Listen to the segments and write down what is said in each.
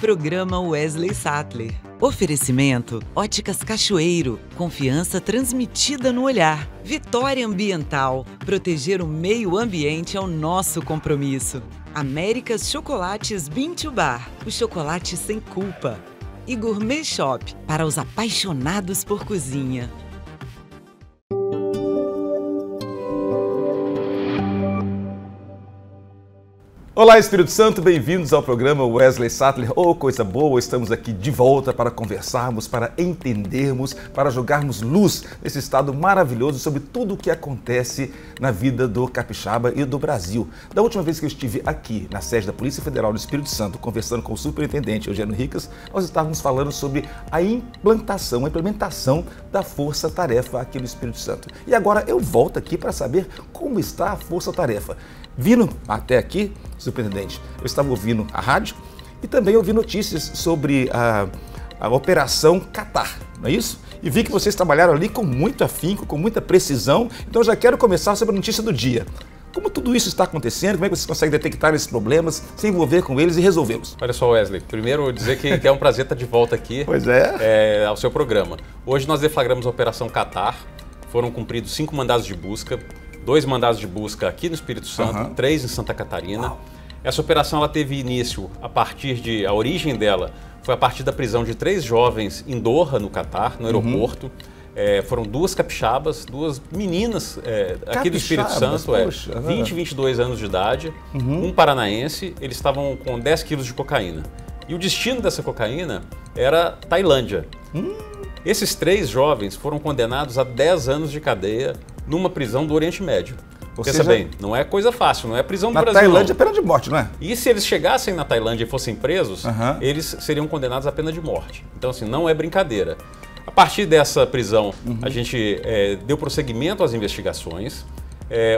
Programa Wesley Sattler. Oferecimento Óticas Cachoeiro. Confiança transmitida no olhar. Vitória Ambiental. Proteger o meio ambiente é o nosso compromisso. Américas Chocolates Bean to Bar. O chocolate sem culpa. E Gourmet Shop. Para os apaixonados por cozinha. Olá, Espírito Santo, bem-vindos ao programa Wesley Sattler. Oh, coisa boa, estamos aqui de volta para conversarmos, para entendermos, para jogarmos luz nesse estado maravilhoso sobre tudo o que acontece na vida do capixaba e do Brasil. Da última vez que eu estive aqui na sede da Polícia Federal do Espírito Santo, conversando com o superintendente Eugênio Ricas, nós estávamos falando sobre a implementação da Força Tarefa aqui no Espírito Santo. E agora eu volto aqui para saber como está a Força Tarefa. Vindo até aqui, superintendente, eu estava ouvindo a rádio e também ouvi notícias sobre a Operação Catar, não é isso? E vi que vocês trabalharam ali com muito afinco, com muita precisão, então eu já quero começar sobre a notícia do dia. Como tudo isso está acontecendo? Como é que vocês conseguem detectar esses problemas, se envolver com eles e resolvê-los? Olha só, Wesley, primeiro dizer que é um prazer estar de volta aqui ao seu programa. Hoje nós deflagramos a Operação Catar, foram cumpridos 5 mandados de busca, 2 mandados de busca aqui no Espírito Santo, 3 em Santa Catarina. Essa operação ela teve início a origem dela foi a partir da prisão de 3 jovens em Doha, no Catar, no aeroporto. Foram 2 capixabas, 2 meninas aqui do Espírito Santo, 20 e 22 anos de idade, um paranaense, eles estavam com 10 quilos de cocaína. E o destino dessa cocaína era Tailândia. Esses 3 jovens foram condenados a 10 anos de cadeia numa prisão do Oriente Médio. Pensa bem, não é coisa fácil, não é prisão do Brasil. Na Tailândia é pena de morte, não é? E se eles chegassem na Tailândia e fossem presos, eles seriam condenados à pena de morte. Então, assim, não é brincadeira. A partir dessa prisão, a gente deu prosseguimento às investigações.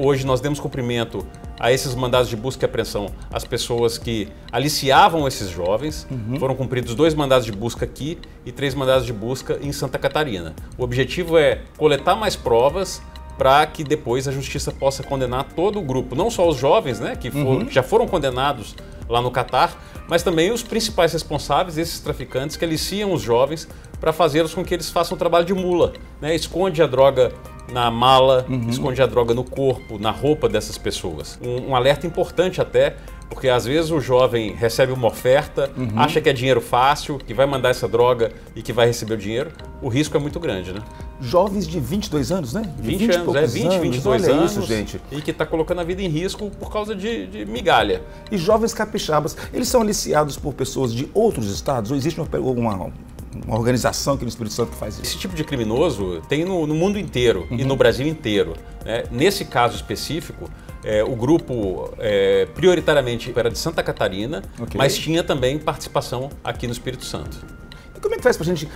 Hoje nós demos cumprimento a esses mandados de busca e apreensão às pessoas que aliciavam esses jovens. Foram cumpridos 2 mandados de busca aqui e 3 mandados de busca em Santa Catarina. O objetivo é coletar mais provas para que depois a justiça possa condenar todo o grupo, não só os jovens, né, que já foram condenados lá no Catar, mas também os principais responsáveis, esses traficantes que aliciam os jovens para fazê-los com que eles façam o trabalho de mula, né, esconde a droga na mala, esconde a droga no corpo, na roupa dessas pessoas. Um alerta importante até, porque às vezes o jovem recebe uma oferta, acha que é dinheiro fácil, que vai mandar essa droga e que vai receber o dinheiro. O risco é muito grande, né? Jovens de 22 anos, né? 20 anos, 22 olha anos. Isso, gente. E que está colocando a vida em risco por causa de migalha. E jovens capixabas, eles são aliciados por pessoas de outros estados? Ou existe uma organização aqui no Espírito Santo que faz isso? Esse tipo de criminoso tem no mundo inteiro e no Brasil inteiro, né? Nesse caso específico, o grupo prioritariamente era de Santa Catarina, mas tinha também participação aqui no Espírito Santo. E como é que faz para a gente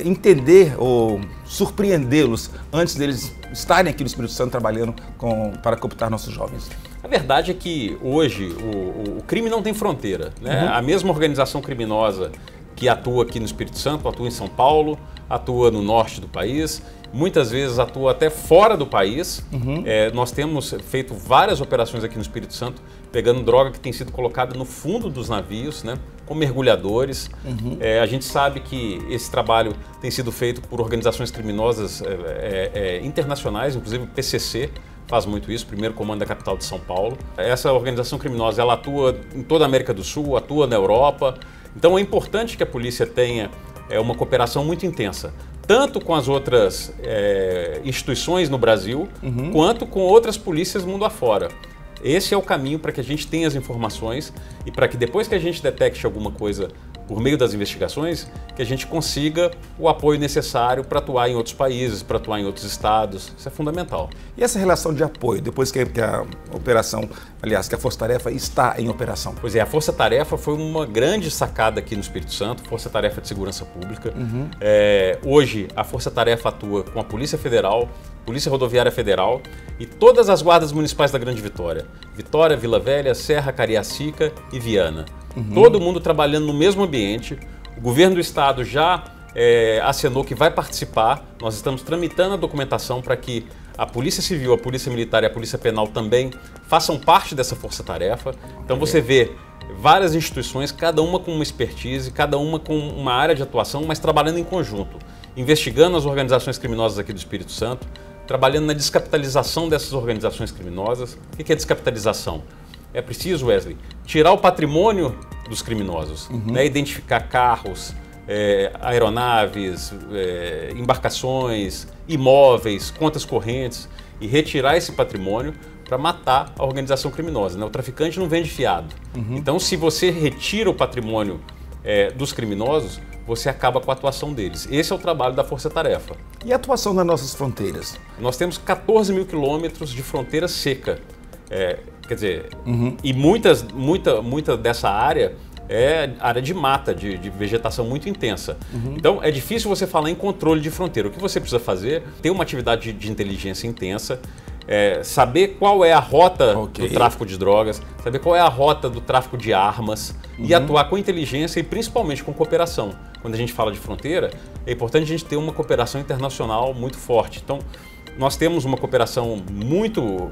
entender ou surpreendê-los antes deles estarem aqui no Espírito Santo trabalhando para cooptar nossos jovens? A verdade é que hoje o crime não tem fronteira, né? A mesma organização criminosa que atua aqui no Espírito Santo, atua em São Paulo, atua no norte do país, muitas vezes atua até fora do país. Nós temos feito várias operações aqui no Espírito Santo, pegando droga que tem sido colocada no fundo dos navios, né, com mergulhadores. A gente sabe que esse trabalho tem sido feito por organizações criminosas internacionais, inclusive o PCC, faz muito isso, primeiro comando da capital de São Paulo. Essa organização criminosa ela atua em toda a América do Sul, atua na Europa. Então é importante que a polícia tenha uma cooperação muito intensa, tanto com as outras instituições no Brasil, quanto com outras polícias mundo afora. Esse é o caminho para que a gente tenha as informações e para que depois que a gente detecte alguma coisa por meio das investigações, que a gente consiga o apoio necessário para atuar em outros países, para atuar em outros estados. Isso é fundamental. E essa relação de apoio, depois que a operação, aliás, que a Força Tarefa está em operação? Pois é, a Força Tarefa foi uma grande sacada aqui no Espírito Santo, Força Tarefa de Segurança Pública. Hoje, a Força Tarefa atua com a Polícia Federal, Polícia Rodoviária Federal e todas as guardas municipais da Grande Vitória. Vitória, Vila Velha, Serra, Cariacica e Viana. Todo mundo trabalhando no mesmo ambiente. O governo do estado já acenou que vai participar. Nós estamos tramitando a documentação para que a Polícia Civil, a Polícia Militar e a Polícia Penal também façam parte dessa força-tarefa. Então você vê várias instituições, cada uma com uma expertise, cada uma com uma área de atuação, mas trabalhando em conjunto, investigando as organizações criminosas aqui do Espírito Santo, trabalhando na descapitalização dessas organizações criminosas. O que é descapitalização? É preciso, Wesley, tirar o patrimônio dos criminosos, né? Identificar carros, aeronaves, embarcações, imóveis, contas correntes e retirar esse patrimônio para matar a organização criminosa, né? O traficante não vende fiado. Então, se você retira o patrimônio dos criminosos, você acaba com a atuação deles. Esse é o trabalho da Força Tarefa. E a atuação nas nossas fronteiras? Nós temos 14 mil quilômetros de fronteira seca. Quer dizer, e muita dessa área é área de mata, de vegetação muito intensa. Então, é difícil você falar em controle de fronteira. O que você precisa fazer é ter uma atividade de inteligência intensa, saber qual é a rota do tráfico de drogas, saber qual é a rota do tráfico de armas e atuar com inteligência e principalmente com cooperação. Quando a gente fala de fronteira, é importante a gente ter uma cooperação internacional muito forte. Então, nós temos uma cooperação muito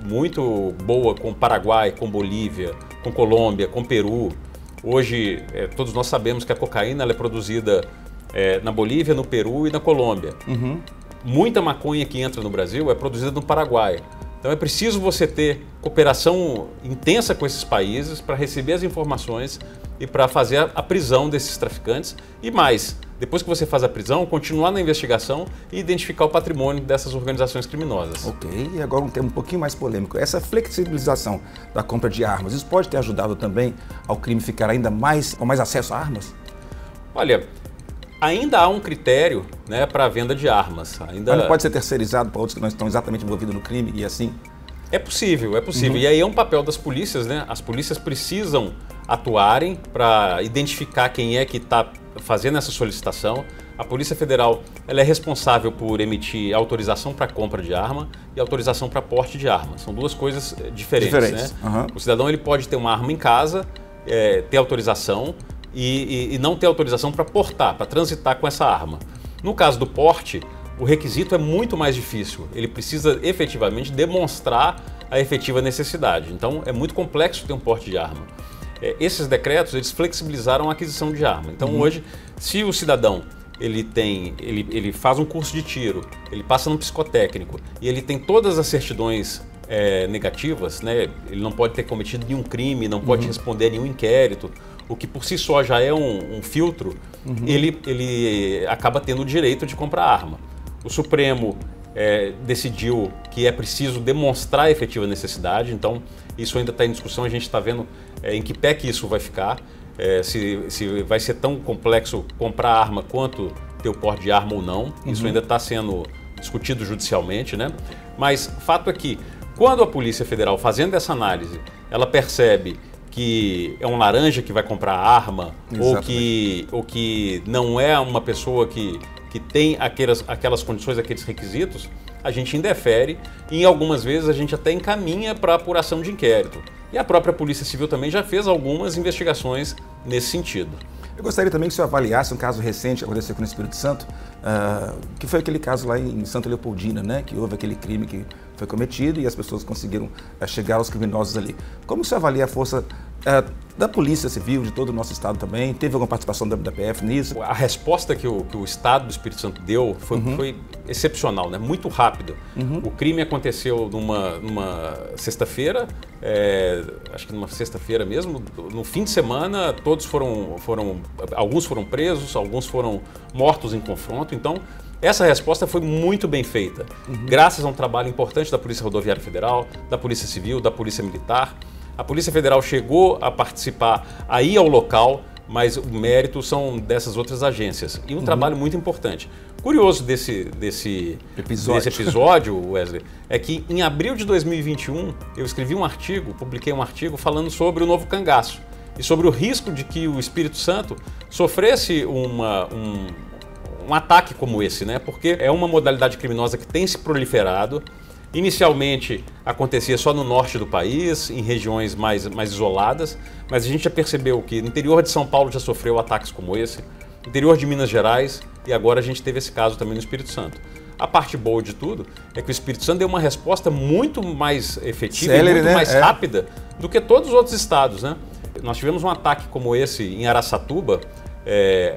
boa com o Paraguai, com Bolívia, com Colômbia, com Peru. Hoje, todos nós sabemos que a cocaína ela é produzida na Bolívia, no Peru e na Colômbia. Muita maconha que entra no Brasil é produzida no Paraguai. Então é preciso você ter cooperação intensa com esses países para receber as informações e para fazer a prisão desses traficantes. E mais, depois que você faz a prisão, continuar na investigação e identificar o patrimônio dessas organizações criminosas. Ok, e agora um tema um pouquinho mais polêmico. Essa flexibilização da compra de armas, isso pode ter ajudado também ao crime ficar ainda mais, com mais acesso a armas? Olha, ainda há um critério, né, para a venda de armas. Mas não pode ser terceirizado para outros que não estão exatamente envolvidos no crime e assim? É possível, é possível. E aí é um papel das polícias, né? As polícias precisam atuarem para identificar quem é que está fazendo essa solicitação. A Polícia Federal ela é responsável por emitir autorização para compra de arma e autorização para porte de arma. São duas coisas diferentes. Né? O cidadão ele pode ter uma arma em casa, ter autorização e não ter autorização para portar, para transitar com essa arma. No caso do porte, o requisito é muito mais difícil. Ele precisa efetivamente demonstrar a efetiva necessidade. Então, é muito complexo ter um porte de arma. Esses decretos, eles flexibilizaram a aquisição de arma. Então, hoje, se o cidadão ele faz um curso de tiro, ele passa num psicotécnico e ele tem todas as certidões negativas, né? Ele não pode ter cometido nenhum crime, não pode responder a nenhum inquérito, o que por si só já é um filtro, ele acaba tendo o direito de comprar arma. O Supremo decidiu que é preciso demonstrar a efetiva necessidade, então isso ainda está em discussão, a gente está vendo em que pé que isso vai ficar, se vai ser tão complexo comprar arma quanto ter o porte de arma ou não, isso ainda está sendo discutido judicialmente, né? Mas fato é que quando a Polícia Federal, fazendo essa análise, ela percebe que é um laranja que vai comprar arma ou que não é uma pessoa que tem aquelas condições, aqueles requisitos, a gente indefere e em algumas vezes a gente até encaminha para apuração de inquérito. E a própria Polícia Civil também já fez algumas investigações nesse sentido. Eu gostaria também que o senhor avaliasse um caso recente que aconteceu aqui no Espírito Santo, que foi aquele caso lá em Santa Leopoldina, né? Que houve aquele crime que foi cometido e as pessoas conseguiram chegar aos criminosos ali. Como o senhor avalia a força da Polícia Civil, de todo o nosso estado também? Teve alguma participação da PF nisso? A resposta que o Estado do Espírito Santo deu foi excepcional, né? Muito rápida. O crime aconteceu numa sexta-feira, acho que numa sexta-feira mesmo, no fim de semana, todos alguns foram presos, alguns foram mortos em confronto, então essa resposta foi muito bem feita, graças a um trabalho importante da Polícia Rodoviária Federal, da Polícia Civil, da Polícia Militar. A Polícia Federal chegou a participar aí ao local, mas o mérito são dessas outras agências. E um trabalho muito importante. Curioso desse episódio, Wesley, é que em abril de 2021 eu escrevi um artigo, publiquei um artigo falando sobre o novo cangaço e sobre o risco de que o Espírito Santo sofresse um ataque como esse, né? Porque é uma modalidade criminosa que tem se proliferado. Inicialmente acontecia só no norte do país, em regiões mais isoladas, mas a gente já percebeu que no interior de São Paulo já sofreu ataques como esse, no interior de Minas Gerais, e agora a gente teve esse caso também no Espírito Santo. A parte boa de tudo é que o Espírito Santo deu uma resposta muito mais efetiva, muito mais rápida do que todos os outros estados, né? nós tivemos um ataque como esse em Araçatuba,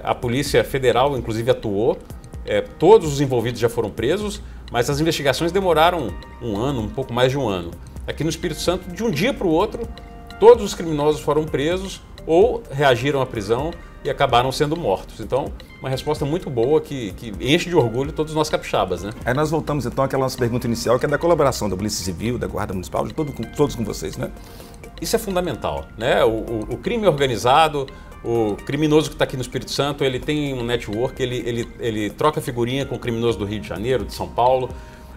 a Polícia Federal inclusive atuou, todos os envolvidos já foram presos, mas as investigações demoraram um ano, um pouco mais de um ano. Aqui no Espírito Santo, de um dia para o outro, todos os criminosos foram presos ou reagiram à prisão e acabaram sendo mortos. Então, uma resposta muito boa que enche de orgulho todos nós capixabas, né? Aí nós voltamos então àquela nossa pergunta inicial, que é da colaboração da Polícia Civil, da Guarda Municipal, de todos com vocês, né? Isso é fundamental, né? O crime organizado, o criminoso que está aqui no Espírito Santo, ele tem um network, ele troca figurinha com o criminoso do Rio de Janeiro, de São Paulo.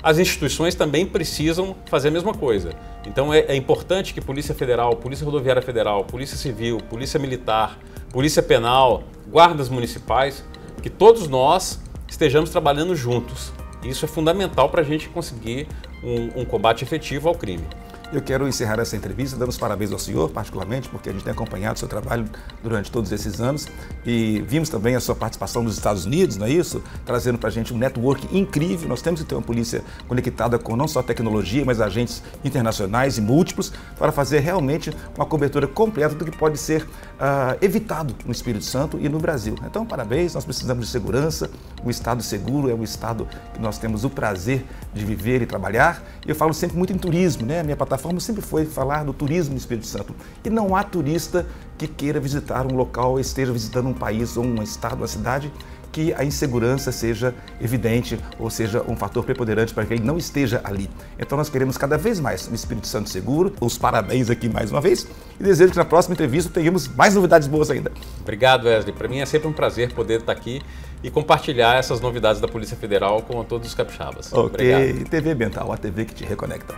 As instituições também precisam fazer a mesma coisa. Então é importante que Polícia Federal, Polícia Rodoviária Federal, Polícia Civil, Polícia Militar, Polícia Penal, guardas municipais, que todos nós estejamos trabalhando juntos. Isso é fundamental para a gente conseguir um combate efetivo ao crime. Eu quero encerrar essa entrevista dando os parabéns ao senhor, particularmente, porque a gente tem acompanhado o seu trabalho durante todos esses anos e vimos também a sua participação nos Estados Unidos, não é isso? Trazendo para a gente um network incrível. Nós temos que ter uma polícia conectada com não só tecnologia, mas agentes internacionais e múltiplos para fazer realmente uma cobertura completa do que pode ser evitado no Espírito Santo e no Brasil. Então, parabéns, nós precisamos de segurança, um Estado seguro é um Estado que nós temos o prazer de viver e trabalhar. E eu falo sempre muito em turismo, né? A minha plataforma sempre foi falar do turismo no Espírito Santo. E não há turista que queira visitar um local, esteja visitando um país ou um estado, uma cidade, que a insegurança seja evidente ou seja um fator preponderante para que ele não esteja ali. Então nós queremos cada vez mais um Espírito Santo seguro. Os parabéns aqui mais uma vez e desejo que na próxima entrevista tenhamos mais novidades boas ainda. Obrigado, Wesley. Para mim é sempre um prazer poder estar aqui e compartilhar essas novidades da Polícia Federal com todos os capixabas. Ok, Obrigado. TV Ambiental, a TV que te reconecta.